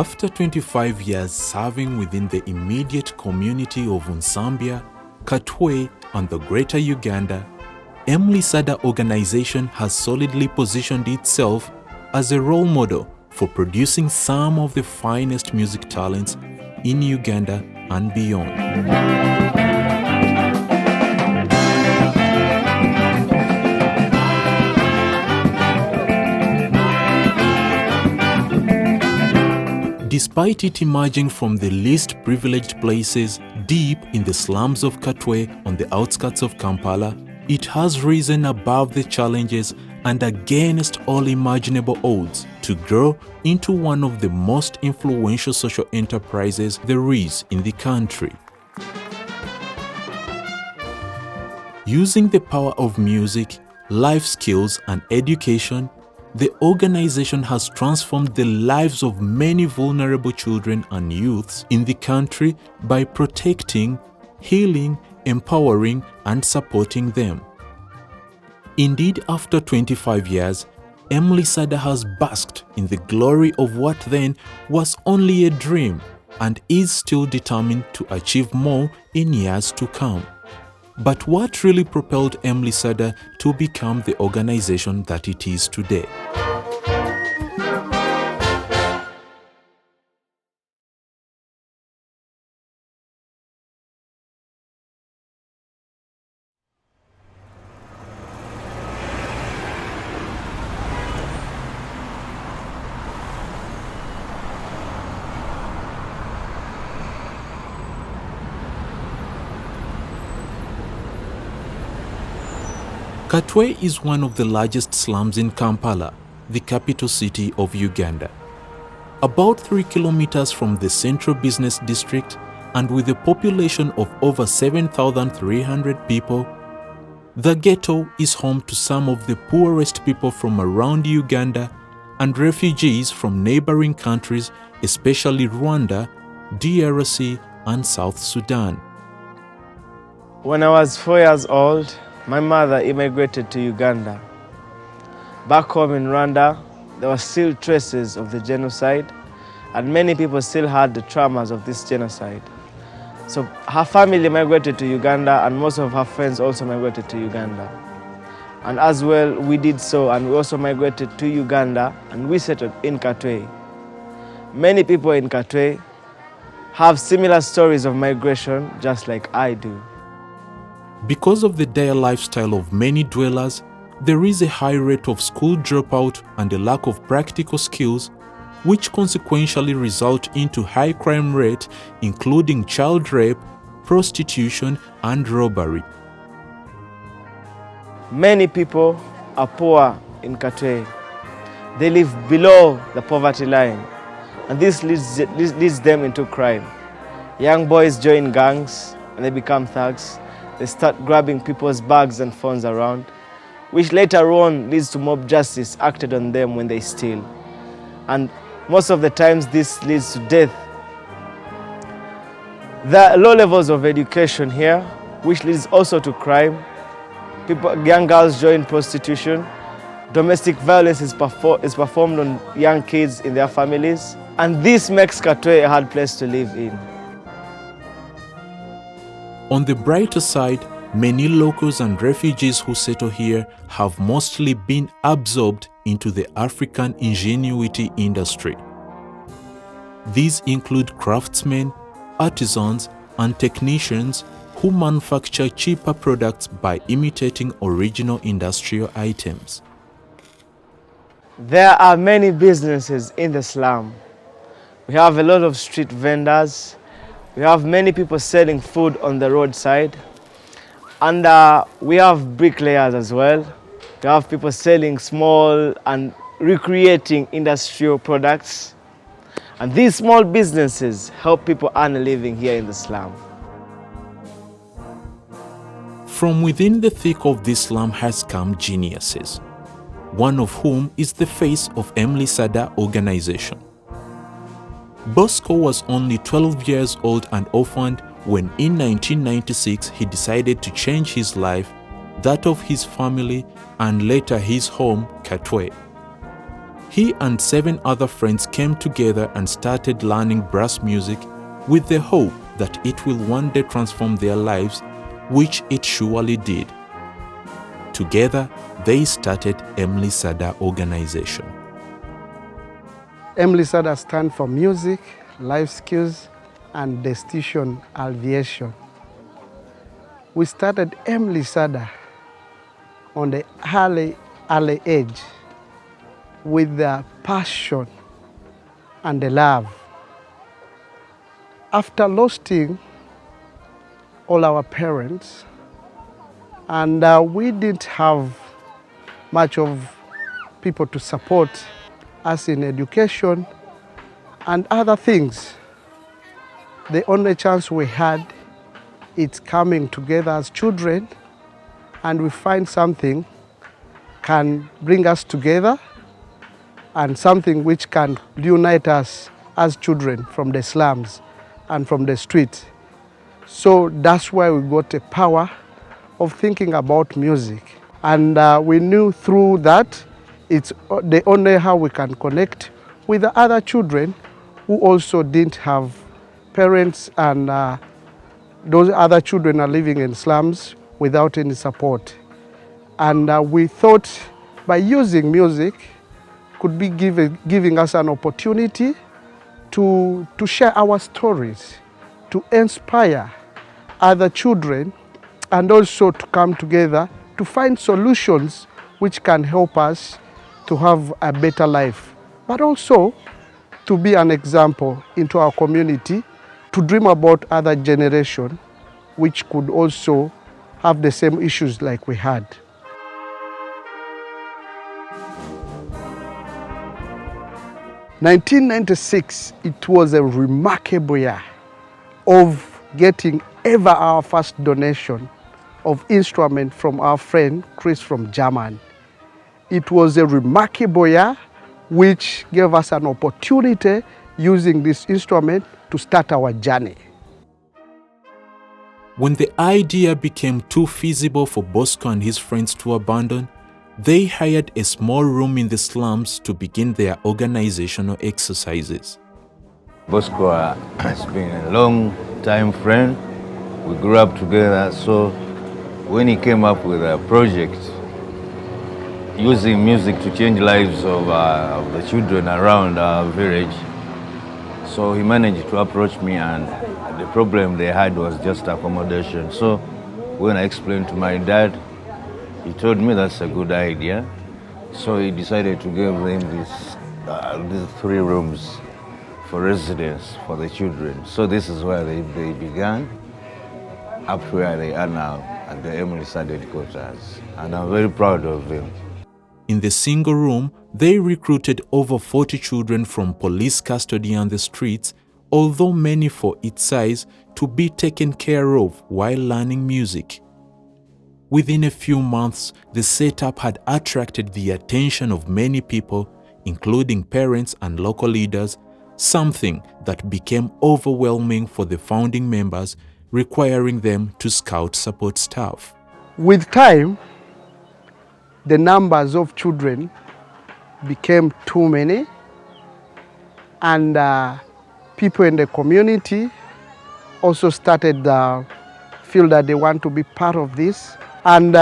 After 25 years serving within the immediate community of Unsambia, Katwe, and the Greater Uganda, M-Lisada organization has solidly positioned itself as a role model for producing some of the finest music talents in Uganda and beyond. Despite it emerging from the least privileged places deep in the slums of Katwe on the outskirts of Kampala, it has risen above the challenges and against all imaginable odds to grow into one of the most influential social enterprises there is in the country. Using the power of music, life skills, and education, the organization has transformed the lives of many vulnerable children and youths in the country by protecting, healing, empowering, and supporting them. Indeed, after 25 years, M-Lisada has basked in the glory of what then was only a dream and is still determined to achieve more in years to come. But what really propelled M-Lisada to become the organization that it is today? Katwe is one of the largest slums in Kampala, the capital city of Uganda. About 3 kilometers from the central business district and with a population of over 7,300 people, the ghetto is home to some of the poorest people from around Uganda and refugees from neighboring countries, especially Rwanda, DRC, and South Sudan. When I was 4 years old, my mother immigrated to Uganda. Back home in Rwanda, there were still traces of the genocide, and many people still had the traumas of this genocide. So her family migrated to Uganda, and most of her friends also migrated to Uganda. And as well, we did so, and we also migrated to Uganda, and we settled in Katwe. Many people in Katwe have similar stories of migration, just like I do. Because of the dire lifestyle of many dwellers, there is a high rate of school dropout and a lack of practical skills, which consequentially result into high crime rate, including child rape, prostitution, and robbery. Many people are poor in Katwe. They live below the poverty line, and this leads them into crime. Young boys join gangs and they become thugs. They start grabbing people's bags and phones around, which later on leads to mob justice acted on them when they steal. And most of the times this leads to death. There are low levels of education here, which leads also to crime. Young girls join prostitution. Domestic violence is performed on young kids in their families. And this makes Katwe a hard place to live in. On the brighter side, many locals and refugees who settle here have mostly been absorbed into the African ingenuity industry. These include craftsmen, artisans, and technicians who manufacture cheaper products by imitating original industrial items. There are many businesses in the slum. We have a lot of street vendors. We have many people selling food on the roadside. And we have bricklayers as well. We have people selling small and recreating industrial products. And these small businesses help people earn a living here in the slum. From within the thick of this slum has come geniuses, one of whom is the face of M-Lisada organization. Bosco was only 12 years old and orphaned when in 1996 he decided to change his life, that of his family, and later his home, Katwe. He and 7 other friends came together and started learning brass music with the hope that it will one day transform their lives, which it surely did. Together, they started M-Lisada organization. M-Lisada stands for Music, Life Skills, and Destination Aviation. We started M-Lisada on the early age with the passion and the love. After losing all our parents, and we didn't have much of people to support us in education and other things. The only chance we had is coming together as children, and we find something can bring us together and something which can unite us as children from the slums and from the street. So that's why we got the power of thinking about music. And we knew through that it's the only how we can connect with the other children who also didn't have parents, and those other children are living in slums without any support. And we thought by using music could be giving us an opportunity to share our stories, to inspire other children, and also to come together to find solutions which can help us to have a better life, but also to be an example into our community, to dream about other generation which could also have the same issues like we had. In 1996, it was a remarkable year of getting ever our first donation of instrument from our friend Chris from Germany. It was a remarkable year which gave us an opportunity using this instrument to start our journey. When the idea became too feasible for Bosco and his friends to abandon, they hired a small room in the slums to begin their organizational exercises. Bosco has been a long-time friend. We grew up together, so when he came up with a project using music to change lives of the children around our village, so he managed to approach me, and the problem they had was just accommodation. So when I explained to my dad, he told me that's a good idea. So he decided to give them these 3 rooms for residence for the children. So this is where they began, up to where they are now at the M-Lisada headquarters. And I'm very proud of them. In the single room, they recruited over 40 children from police custody and the streets, although many for its size, to be taken care of while learning music. Within a few months, the setup had attracted the attention of many people, including parents and local leaders, something that became overwhelming for the founding members, requiring them to scout support staff. With time, the numbers of children became too many, and people in the community also started feel that they want to be part of this. And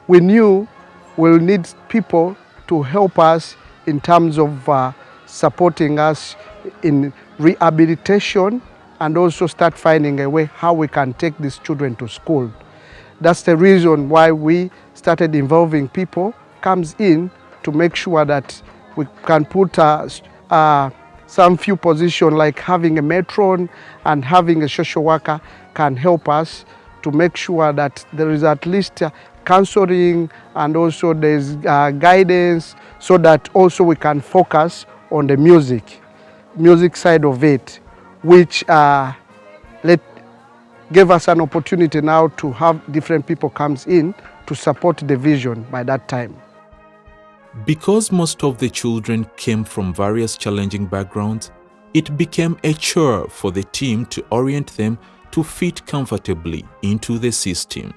we knew we'll need people to help us in terms of supporting us in rehabilitation, and also start finding a way how we can take these children to school. That's the reason why we started involving people comes in to make sure that we can put some few positions like having a matron and having a social worker can help us to make sure that there is at least counseling, and also there's guidance, so that also we can focus on the music side of it, which gave us an opportunity now to have different people comes in to support the vision by that time. Because most of the children came from various challenging backgrounds, it became a chore for the team to orient them to fit comfortably into the system.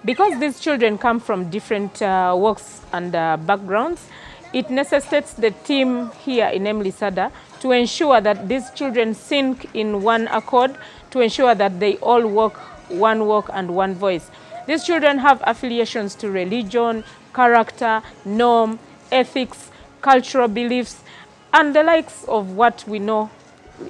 Because these children come from different walks and backgrounds, it necessitates the team here in M-Lisada to ensure that these children sync in one accord, to ensure that they all walk and one voice. These children have affiliations to religion, character, norm, ethics, cultural beliefs, and the likes of what we know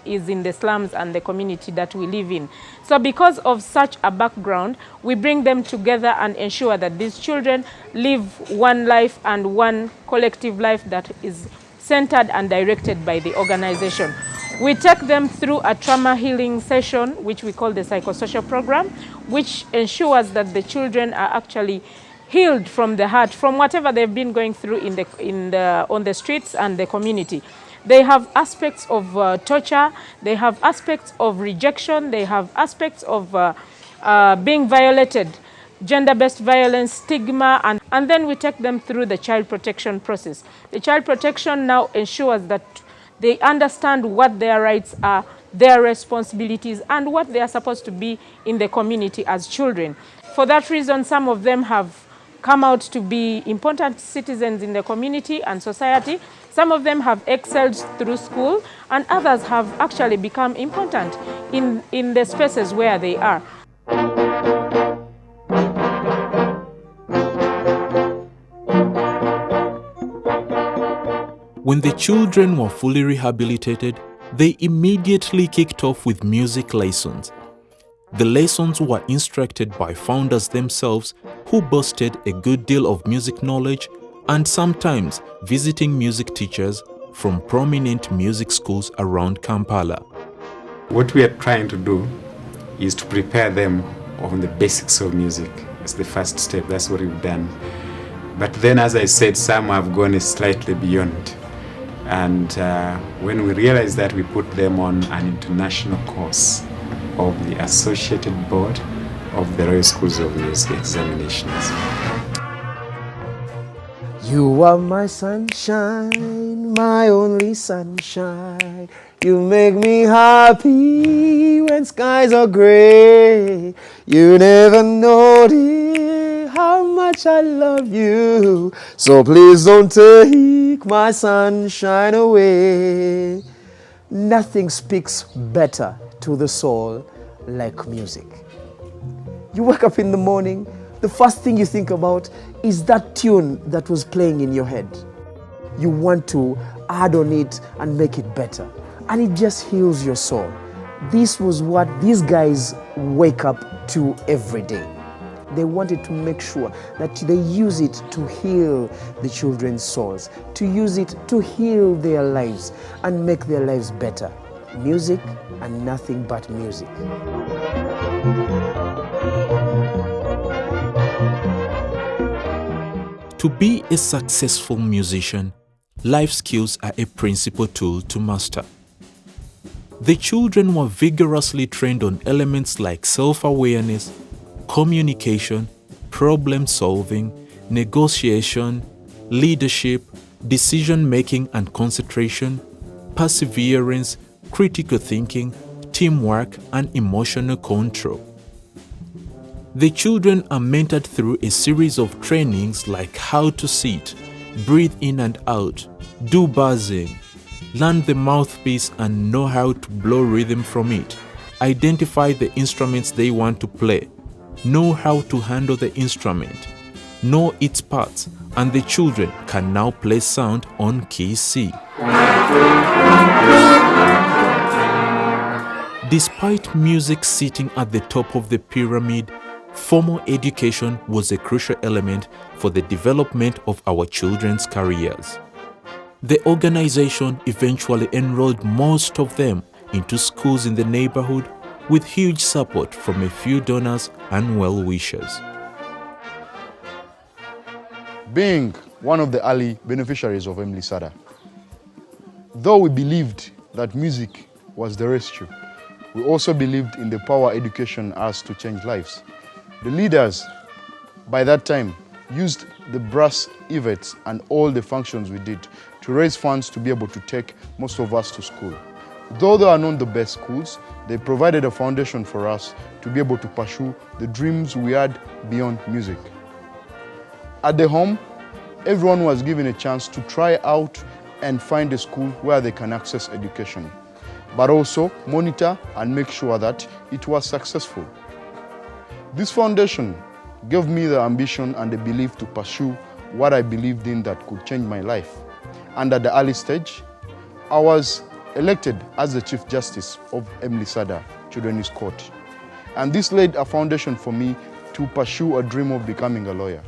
is in the slums and the community that we live in. So because of such a background, we bring them together and ensure that these children live one life and one collective life that is centered and directed by the organization. We take them through a trauma healing session, which we call the psychosocial program, which ensures that the children are actually healed from the heart, from whatever they've been going through on the streets and the community. They have aspects of torture, they have aspects of rejection, they have aspects of being violated, gender-based violence, stigma, and then we take them through the child protection process. The child protection now ensures that they understand what their rights are, their responsibilities, and what they are supposed to be in the community as children. For that reason, some of them have come out to be important citizens in the community and society. Some of them have excelled through school, and others have actually become important in the spaces where they are. When the children were fully rehabilitated, they immediately kicked off with music lessons. The lessons were instructed by founders themselves, who boasted a good deal of music knowledge and sometimes visiting music teachers from prominent music schools around Kampala. What we are trying to do is to prepare them on the basics of music. It's the first step, that's what we've done. But then, as I said, some have gone slightly beyond. And when we realized that, we put them on an international course of the Associated Board of the Royal Schools of Music examinations. You are my sunshine, my only sunshine. You make me happy when skies are gray. You never know, dear, how much I love you. So please don't take my sunshine away. Nothing speaks better to the soul like music. You wake up in the morning, the first thing you think about is that tune that was playing in your head. You want to add on it and make it better. And it just heals your soul. This was what these guys wake up to every day. They wanted to make sure that they use it to heal the children's souls, to use it to heal their lives and make their lives better. Music and nothing but music. To be a successful musician, life skills are a principal tool to master. The children were vigorously trained on elements like self-awareness, communication, problem-solving, negotiation, leadership, decision-making and concentration, perseverance, critical thinking, teamwork, and emotional control. The children are mentored through a series of trainings like how to sit, breathe in and out, do buzzing, learn the mouthpiece and know how to blow rhythm from it, identify the instruments they want to play, know how to handle the instrument, know its parts, and the children can now play sound on key C. Despite music sitting at the top of the pyramid, formal education was a crucial element for the development of our children's careers. The organization eventually enrolled most of them into schools in the neighborhood with huge support from a few donors and well-wishers. Being one of the early beneficiaries of M-Lisada, though we believed that music was the rescue, we also believed in the power education has to change lives. The leaders, by that time, used the brass events and all the functions we did to raise funds to be able to take most of us to school. Though they are not the best schools, they provided a foundation for us to be able to pursue the dreams we had beyond music. At the home, everyone was given a chance to try out and find a school where they can access education, but also monitor and make sure that it was successful. This foundation gave me the ambition and the belief to pursue what I believed in that could change my life. And at the early stage, I was elected as the Chief Justice of M-Lisada Children's Court. And this laid a foundation for me to pursue a dream of becoming a lawyer.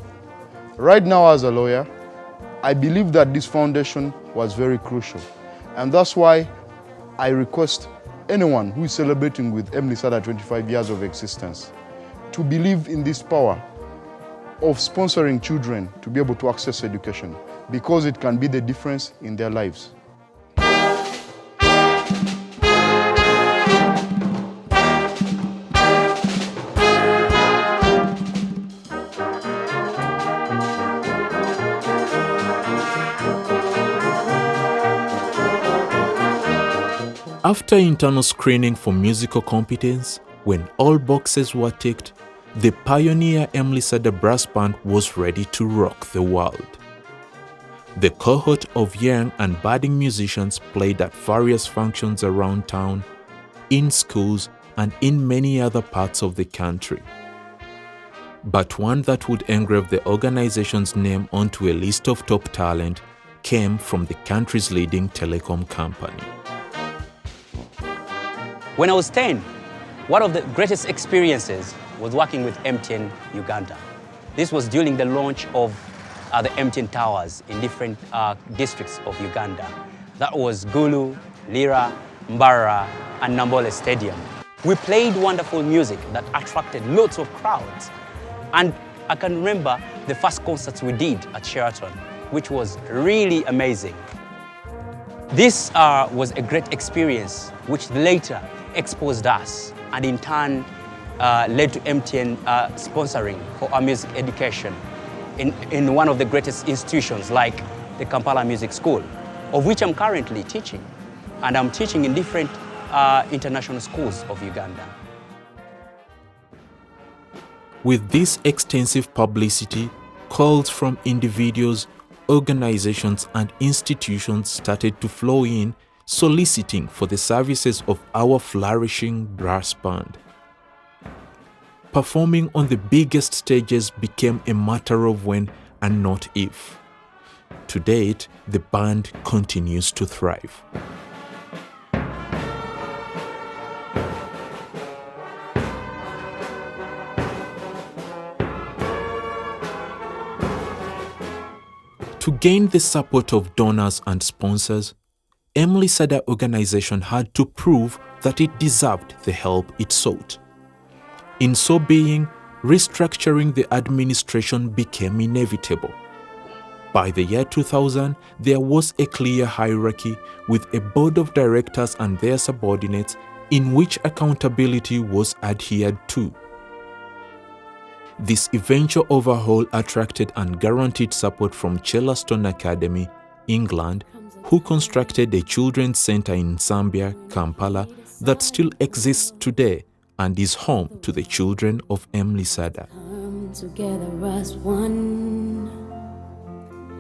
Right now as a lawyer, I believe that this foundation was very crucial. And that's why I request anyone who is celebrating with M-Lisada 25 years of existence to believe in this power of sponsoring children to be able to access education, because it can be the difference in their lives. After internal screening for musical competence, when all boxes were ticked, the pioneer M-Lisada brass band was ready to rock the world. The cohort of young and budding musicians played at various functions around town, in schools, and in many other parts of the country. But one that would engrave the organization's name onto a list of top talent came from the country's leading telecom company. When I was 10, one of the greatest experiences was working with MTN Uganda. This was during the launch of the MTN towers in different districts of Uganda. That was Gulu, Lira, Mbara, and Nambole Stadium. We played wonderful music that attracted lots of crowds. And I can remember the first concerts we did at Sheraton, which was really amazing. This was a great experience, which later exposed us and in turn led to MTN sponsoring for our music education in one of the greatest institutions like the Kampala Music School, of which I'm currently teaching. And I'm teaching in different international schools of Uganda. With this extensive publicity, calls from individuals, organizations, and institutions started to flow in, soliciting for the services of our flourishing brass band. Performing on the biggest stages became a matter of when and not if. To date, the band continues to thrive. To gain the support of donors and sponsors, M-Lisada organization had to prove that it deserved the help it sought. In so being, restructuring the administration became inevitable. By the year 2000, there was a clear hierarchy with a board of directors and their subordinates in which accountability was adhered to. This eventual overhaul attracted and guaranteed support from Cellaston Academy, England, who constructed a children's center in Zambia, Kampala, that still exists today and is home to the children of M-Lisada. Together as one.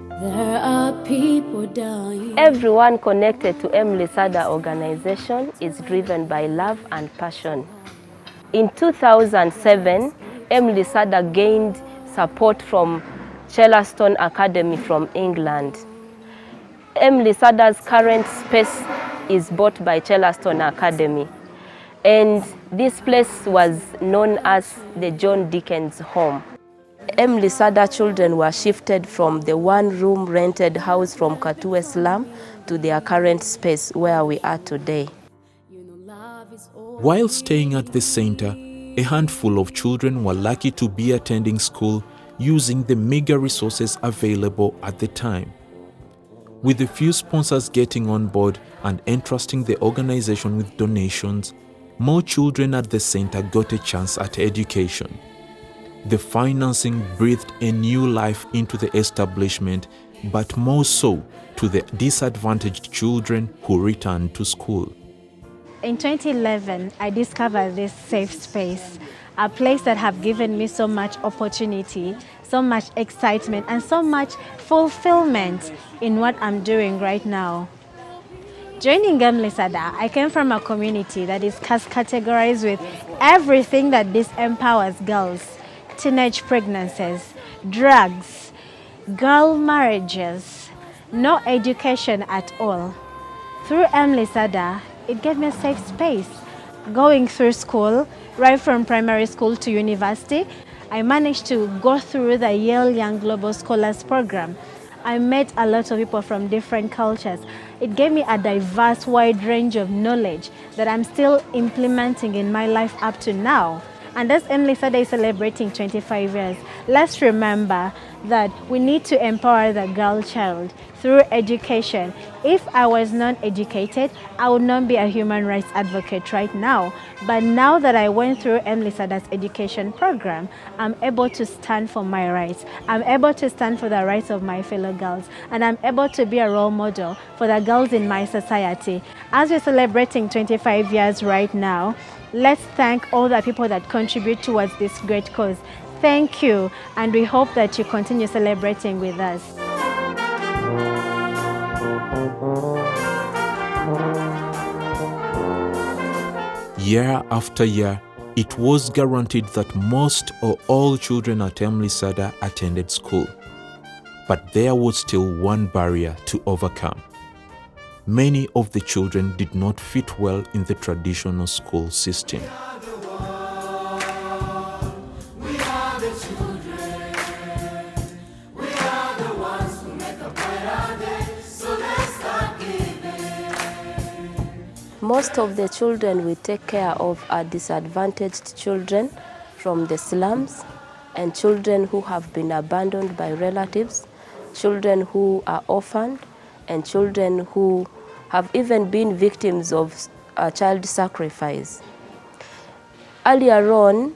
There are people dying. Everyone connected to M-Lisada organization is driven by love and passion. In 2007, M-Lisada gained support from Cellaston Academy from England. M-Lisada's current space is bought by Cellaston Academy, and this place was known as the John Dickens home. M-Lisada children were shifted from the one-room rented house from Katwe slum to their current space where we are today. While staying at the center, a handful of children were lucky to be attending school using the meager resources available at the time. With a few sponsors getting on board and entrusting the organization with donations, more children at the center got a chance at education. The financing breathed a new life into the establishment, but more so to the disadvantaged children who returned to school. In 2011, I discovered this safe space, a place that have given me so much opportunity, so much excitement, and so much fulfillment in what I'm doing right now. Joining M-Lisada, I came from a community that is categorized with everything that disempowers girls: teenage pregnancies, drugs, girl marriages, no education at all. Through M-Lisada, it gave me a safe space. Going through school, right from primary school to university, I managed to go through the Yale Young Global Scholars Program. I met a lot of people from different cultures. It gave me a diverse, wide range of knowledge that I'm still implementing in my life up to now. And as M-Lisada is celebrating 25 years, let's remember that we need to empower the girl child through education. If I was not educated, I would not be a human rights advocate right now. But now that I went through M-Lisada's education program, I'm able to stand for my rights. I'm able to stand for the rights of my fellow girls. And I'm able to be a role model for the girls in my society. As we're celebrating 25 years right now, let's thank all the people that contribute towards this great cause. Thank you, and we hope that you continue celebrating with us. Year after year, it was guaranteed that most or all children at M-Lisada attended school. But there was still one barrier to overcome. Many of the children did not fit well in the traditional school system. Most of the children we take care of are disadvantaged children from the slums, and children who have been abandoned by relatives, children who are orphaned, and children who have even been victims of child sacrifice. Earlier on,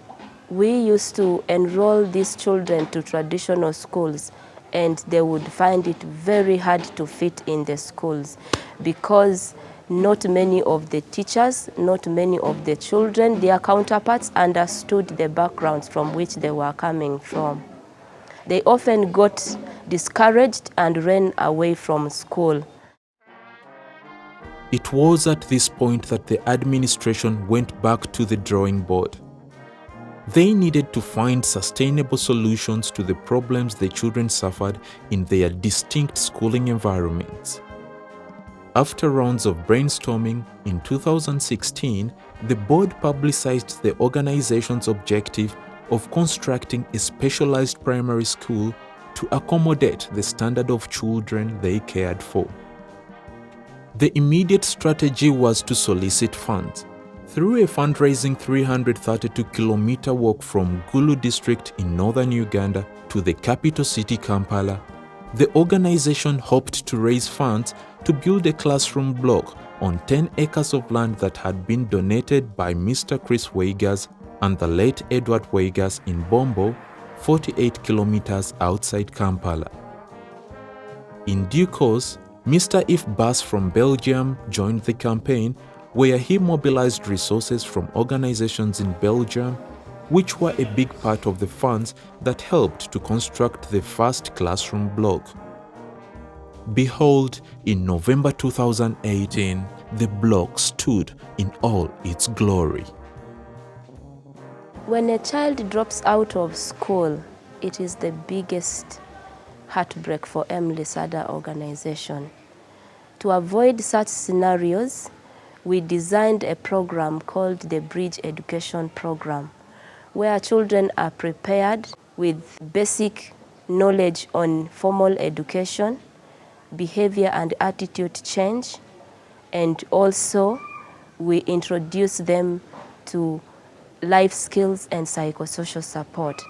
we used to enroll these children to traditional schools, and they would find it very hard to fit in the schools because not many of the teachers, not many of the children, their counterparts, understood the backgrounds from which they were coming from. They often got discouraged and ran away from school. It was at this point that the administration went back to the drawing board. They needed to find sustainable solutions to the problems the children suffered in their distinct schooling environments. After rounds of brainstorming, in 2016, the board publicized the organization's objective of constructing a specialized primary school to accommodate the standard of children they cared for. The immediate strategy was to solicit funds. Through a fundraising 332-kilometer walk from Gulu district in northern Uganda to the capital city Kampala, the organization hoped to raise funds to build a classroom block on 10 acres of land that had been donated by Mr. Chris Weigas and the late Edward Weigas in Bombo, 48 kilometers outside Kampala. In due course, Mr. Yves Bass from Belgium joined the campaign, where he mobilized resources from organizations in Belgium, which were a big part of the funds that helped to construct the first classroom block. Behold, in November 2018, the block stood in all its glory. When a child drops out of school, it is the biggest heartbreak for M-Lisada organization. To avoid such scenarios, we designed a program called the Bridge Education Program, where children are prepared with basic knowledge on formal education, behavior and attitude change, and also we introduce them to life skills and psychosocial support.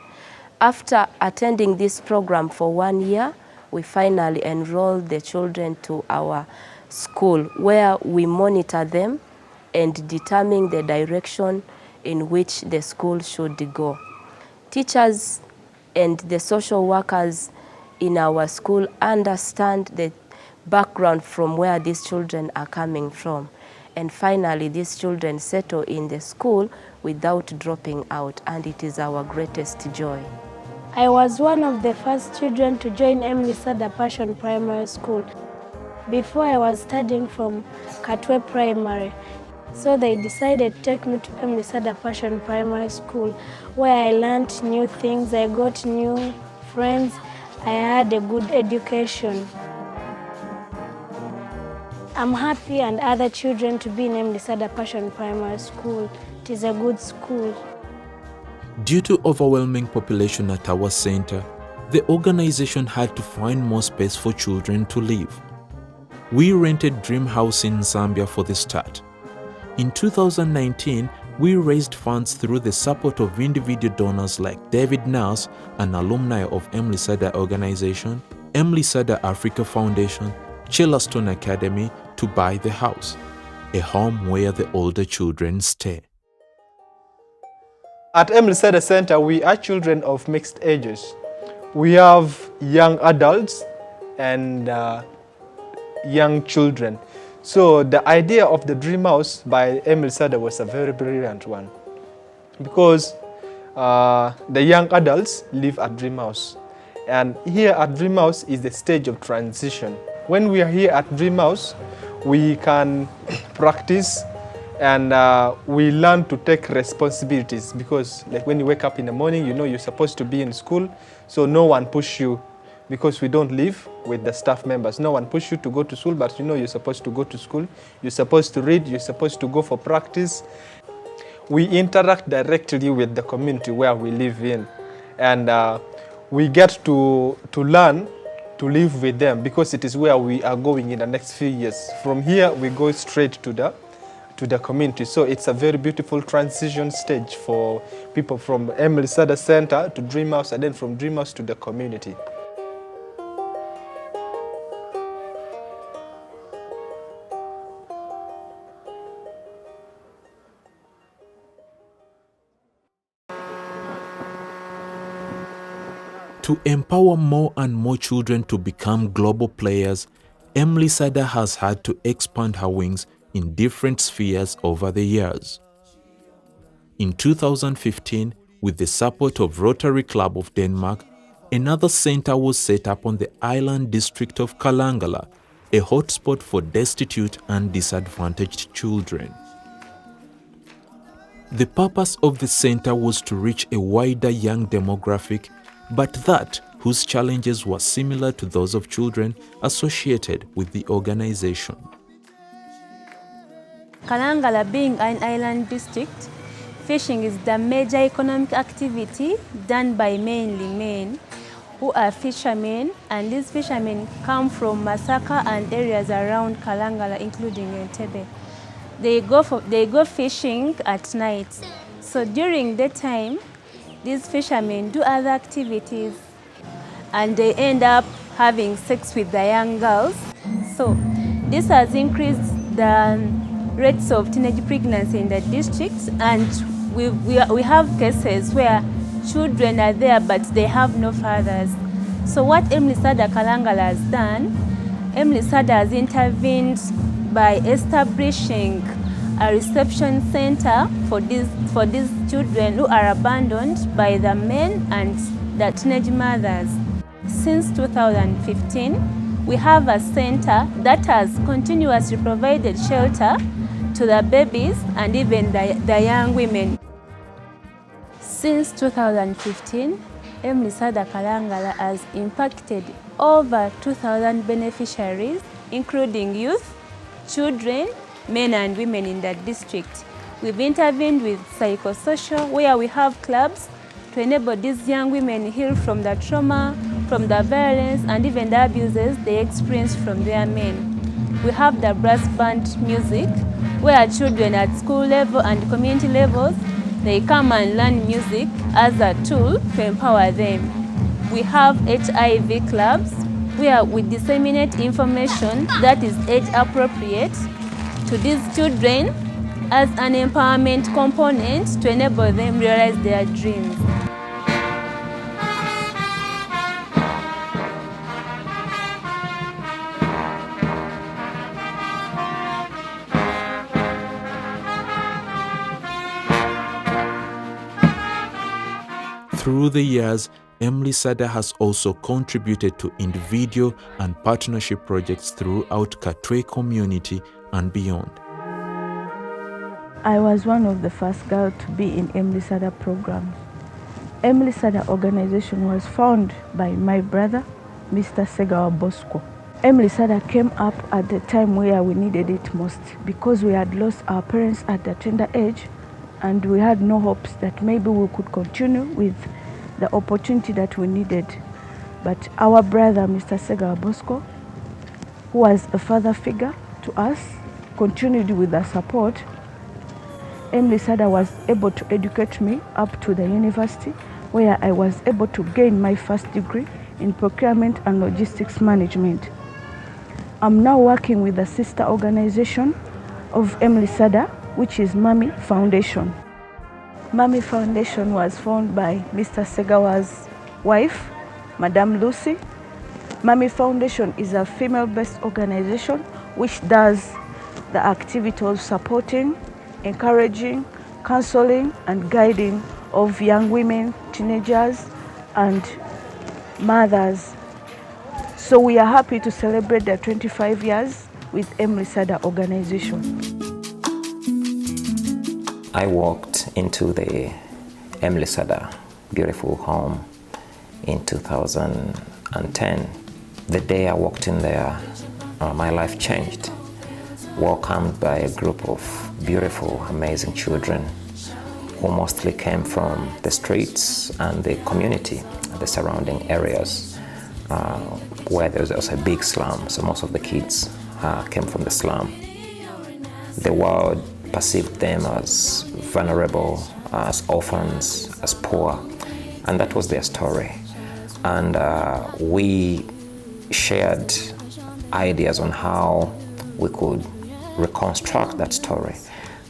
After attending this program for 1 year, we finally enrolled the children to our school, where we monitor them and determine the direction in which the school should go. Teachers and the social workers in our school understand the background from where these children are coming from, And finally, these children settle in the school without dropping out, and it is our greatest joy. I was one of the first children to join M-Lisada Passion Primary School. Before I was studying from Katwe Primary, so they decided to take me to M-Lisada Passion Primary School, where I learned new things, I got new friends, I had a good education. I'm happy and other children to be in M-Lisada Passion Primary School. It is a good school. Due to overwhelming population at our center, the organization had to find more space for children to live. We rented Dream House in Zambia for the start. In 2019, we raised funds through the support of individual donors like David Nurse, an alumni of M-Lisada organization, M-Lisada Africa Foundation, Chellaston Academy to buy the house, a home where the older children stay. At M-Lisada Center, we are children of mixed ages. We have young adults and young children. So the idea of the Dream House by M-Lisada was a very brilliant one, because the young adults live at Dream House. And here at Dream House is the stage of transition. When we are here at Dream House, we can practice and we learn to take responsibilities, because like when you wake up in the morning, you know you're supposed to be in school, so no one push you, because we don't live with the staff members. No one push you to go to school, but you know you're supposed to go to school. You're supposed to read, you're supposed to go for practice. We interact directly with the community where we live in, and we get to learn to live with them, because it is where we are going in the next few years. From here, we go straight to the community. So it's a very beautiful transition stage for people from M-Lisada Center to Dream House, and then from Dream House to the community. To empower more and more children to become global players, M-Lisada has had to expand her wings in different spheres over the years. In 2015, with the support of Rotary Club of Denmark, another center was set up on the island district of Kalangala, a hotspot for destitute and disadvantaged children. The purpose of the center was to reach a wider young demographic, but that whose challenges were similar to those of children associated with the organization. Kalangala being an island district, fishing is the major economic activity done by mainly men who are fishermen, and these fishermen come from Masaka and areas around Kalangala, including Entebbe. They go fishing at night. So during the time, these fishermen do other activities and they end up having sex with the young girls. So this has increased the rates of teenage pregnancy in the district, and we have cases where children are there but they have no fathers. So what M-Lisada Kalangala has done, M-Lisada has intervened by establishing a reception center for these children who are abandoned by the men and the teenage mothers. Since 2015, we have a center that has continuously provided shelter to the babies and even the young women. Since 2015, M-Lisada Kalangala has impacted over 2,000 beneficiaries, including youth, children, men and women in the district. We've intervened with psychosocial, where we have clubs to enable these young women heal from the trauma, from the violence and even the abuses they experience from their men. We have the brass band music, where children at school level and community levels, they come and learn music as a tool to empower them. We have HIV clubs, where we disseminate information that is age appropriate to these children as an empowerment component to enable them realize their dreams. through the years, M-Lisada has also contributed to individual and partnership projects throughout Katwe community and beyond. I was one of the first girls to be in M-Lisada programs. M-Lisada organization was founded by my brother, Mr. Segawa Bosco. M-Lisada came up at the time where we needed it most because we had lost our parents at a tender age and we had no hopes that maybe we could continue with the opportunity that we needed. But our brother, Mr. Segawa Bosco, who was a father figure to us, continued with the support. M-Lisada was able to educate me up to the university, where I was able to gain my first degree in procurement and logistics management. I'm now working with the sister organization of M-Lisada, which is Mami Foundation. Mami Foundation was founded by Mr. Segawa's wife, Madame Lucy. Mami Foundation is a female-based organization which does the activity of supporting, encouraging, counseling and guiding of young women, teenagers and mothers. So we are happy to celebrate the 25 years with M-Lisada organization. I walked into the M-Lisada beautiful home in 2010. The day I walked in there, my life changed. Welcomed by a group of beautiful, amazing children who mostly came from the streets and the community, the surrounding areas, where there was also a big slum, so most of the kids came from the slum. The world perceived them as vulnerable, as orphans, as poor, and that was their story. And we shared ideas on how we could reconstruct that story.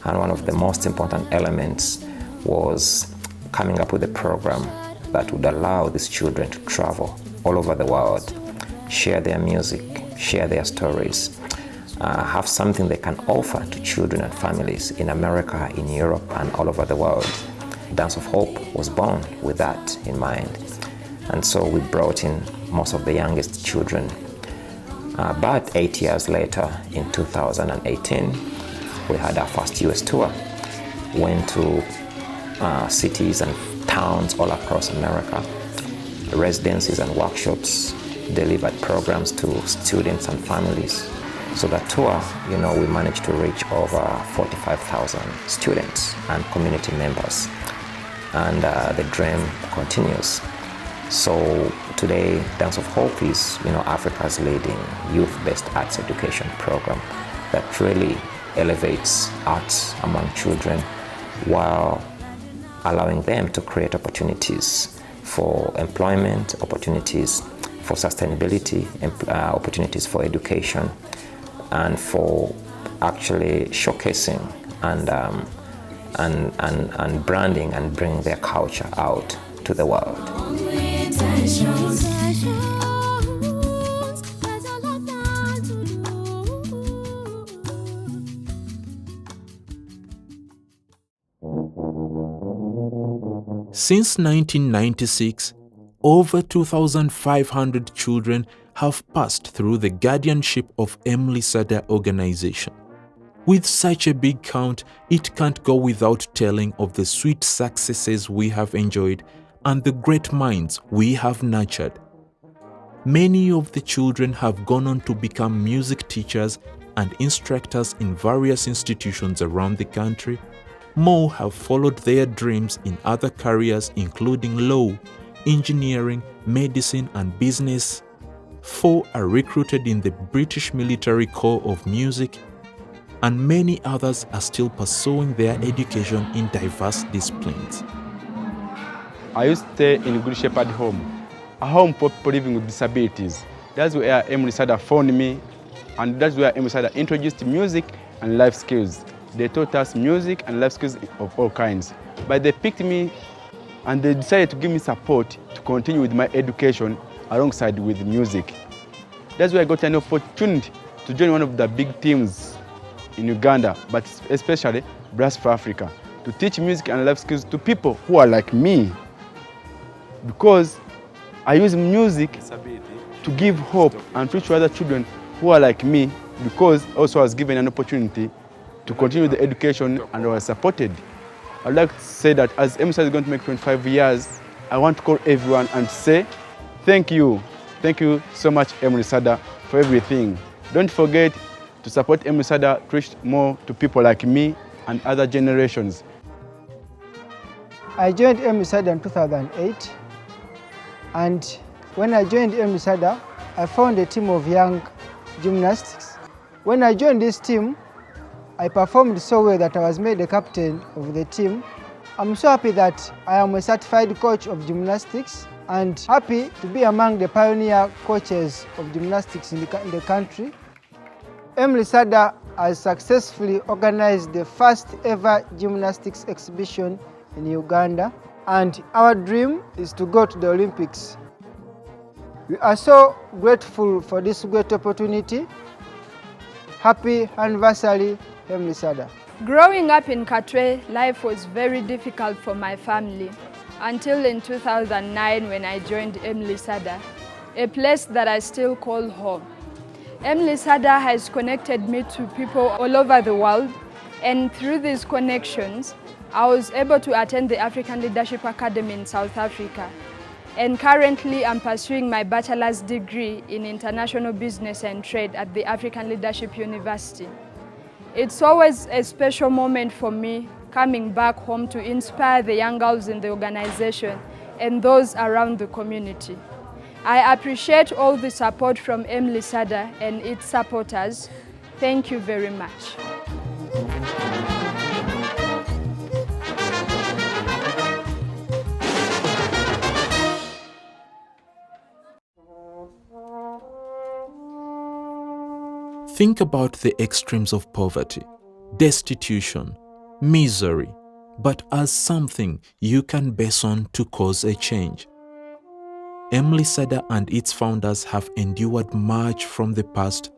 And one of the most important elements was coming up with a program that would allow these children to travel all over the world, share their music, share their stories, have something they can offer to children and families in America, in Europe, and all over the world. Dance of Hope was born with that in mind. And so we brought in most of the youngest children. But 8 years later, in 2018, we had our first US tour. Went to cities and towns all across America, residencies and workshops, delivered programs to students and families. So that tour, we managed to reach over 45,000 students and community members. And the dream continues. So today, Dance of Hope is, Africa's leading youth-based arts education program that really elevates arts among children while allowing them to create opportunities for employment, opportunities for sustainability, opportunities for education, and for actually showcasing and branding and bringing their culture out to the world. Since 1996, over 2,500 children have passed through the guardianship of M-Lisada organization. With such a big count, it can't go without telling of the sweet successes we have enjoyed and the great minds we have nurtured. Many of the children have gone on to become music teachers and instructors in various institutions around the country. More have followed their dreams in other careers including law, engineering, medicine and business. 4 are recruited in the British Military Corps of Music, and many others are still pursuing their education in diverse disciplines. I used to stay in Good Shepherd Home, a home for people living with disabilities. That's where M-Lisada found me, and that's where M-Lisada introduced music and life skills. They taught us music and life skills of all kinds. But they picked me and they decided to give me support to continue with my education alongside with music. That's why I got an opportunity to join one of the big teams in Uganda, but especially Brass for Africa, to teach music and life skills to people who are like me. because I use music to give hope and preach to other children who are like me, because also I was given an opportunity to continue the education and I was supported. I'd like to say that as M-Lisada is going to make 25 years, I want to call everyone and say thank you. Thank you so much, M-Lisada, for everything. Don't forget to support M-Lisada to reach more to people like me and other generations. I joined M-Lisada in 2008, and when I joined M-Lisada, I found a team of young gymnasts. When I joined this team, I performed so well that I was made the captain of the team. I'm so happy that I am a certified coach of gymnastics and happy to be among the pioneer coaches of gymnastics in the country. M-Lisada has successfully organized the first ever gymnastics exhibition in Uganda, and our dream is to go to the Olympics. We are so grateful for this great opportunity. Happy anniversary, M-Lisada. Growing up in Katwe, life was very difficult for my family until in 2009 when I joined M-Lisada, a place that I still call home. M-Lisada has connected me to people all over the world, and through these connections, I was able to attend the African Leadership Academy in South Africa. And currently I'm pursuing my bachelor's degree in International Business and Trade at the African Leadership University. It's always a special moment for me coming back home to inspire the young girls in the organization and those around the community. I appreciate all the support from M-Lisada and its supporters. Thank you very much. Think about the extremes of poverty, destitution, misery, but as something you can base on to cause a change. M-Lisada and its founders have endured much from the past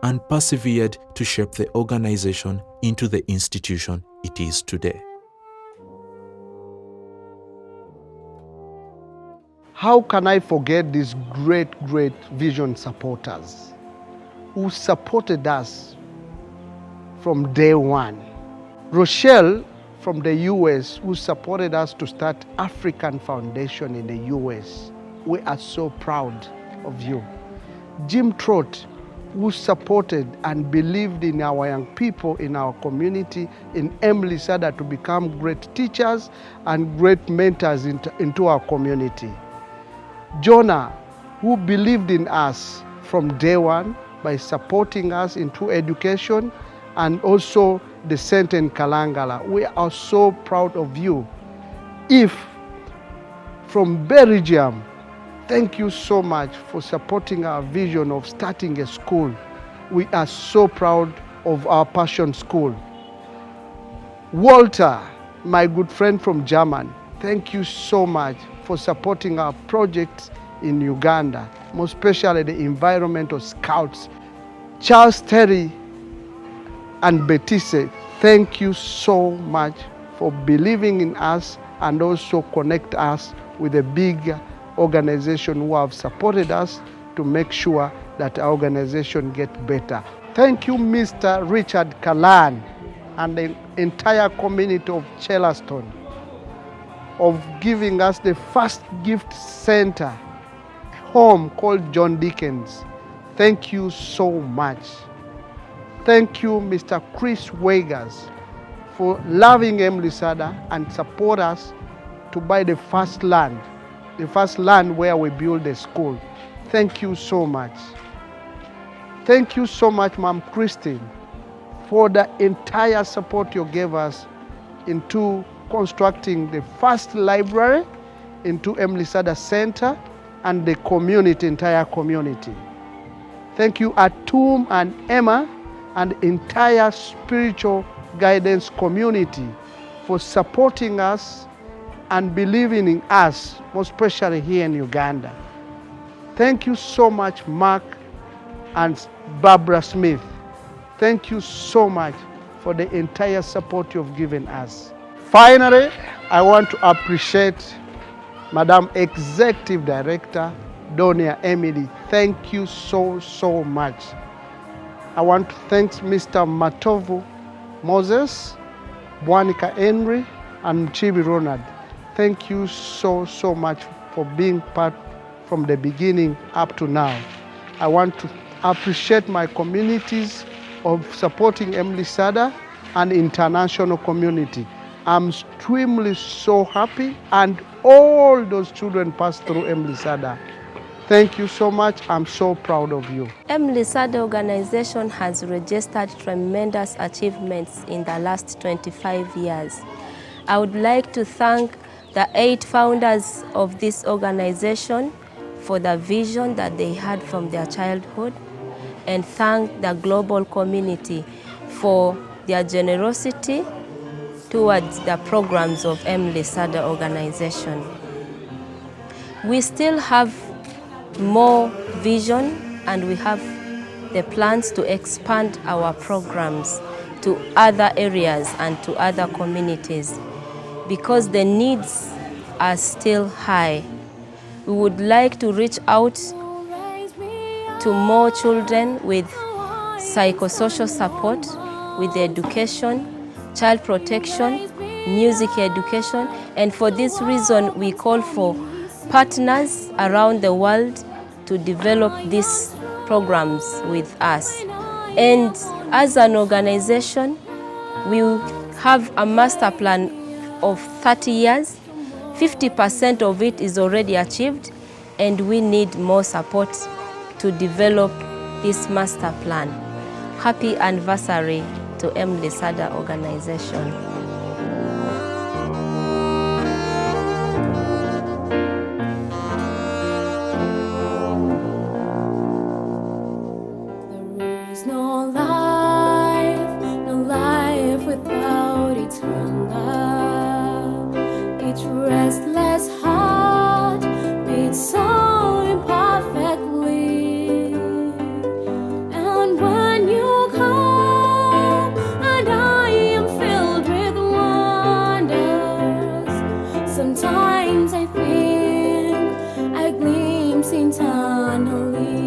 and persevered to shape the organization into the institution it is today. How can I forget these great vision supporters who supported us from day one? Rochelle from the US, who supported us to start African Foundation in the US. We are so proud of you. Jim Trott, who supported and believed in our young people in our community, in M-Lisada, to become great teachers and great mentors into our community. Jonah, who believed in us from day one by supporting us into education, and also the Center in Kalangala. We are so proud of you. If from Belgium, thank you so much for supporting our vision of starting a school. We are so proud of our Passion School. Walter, my good friend from Germany, thank you so much for supporting our projects in Uganda, most especially the environmental scouts. Charles Terry and Betise, thank you so much for believing in us and also connect us with a big organization who have supported us to make sure that our organization gets better. Thank you, Mr. Richard Kalan and the entire community of Chelaston of giving us the first gift center home called John Dickens. Thank you so much. Thank you, Mr. Chris Wegas, for loving M-Lisada and support us to buy the first land where we build a school. Thank you so much. Thank you so much, Ma'am Christine, for the entire support you gave us into constructing the first library into M-Lisada Center and the community, entire community. Thank you, Atum and Emma, and the entire spiritual guidance community for supporting us and believing in us, most especially here in Uganda. Thank you so much, Mark and Barbara Smith. Thank you so much for the entire support you've given us. Finally, I want to appreciate Madam Executive Director, Donia Emily, thank you so much. I want to thank Mr. Matovu Moses, Bwanika Henry, and Chibi Ronald. Thank you so much for being part from the beginning up to now. I want to appreciate my communities of supporting M-Lisada and international community. I'm extremely so happy, and all those children passed through M-Lisada. Thank you so much. I'm so proud of you. M-Lisada organization has registered tremendous achievements in the last 25 years. I would like to thank the 8 founders of this organization for the vision that they had from their childhood, and thank the global community for their generosity towards the programs of M-Lisada organization. We still have more vision, and we have the plans to expand our programs to other areas and to other communities because the needs are still high. We would like to reach out to more children with psychosocial support, with education, child protection, music education, and for this reason we call for partners around the world to develop these programs with us. And as an organization, we have a master plan of 30 years. 50% of it is already achieved, and we need more support to develop this master plan. Happy anniversary to M-Lisada organization. There is no life without its hunger. Each restless heart beats so imperfectly. And when you come and I am filled with wonders, sometimes I think I glimpse internally.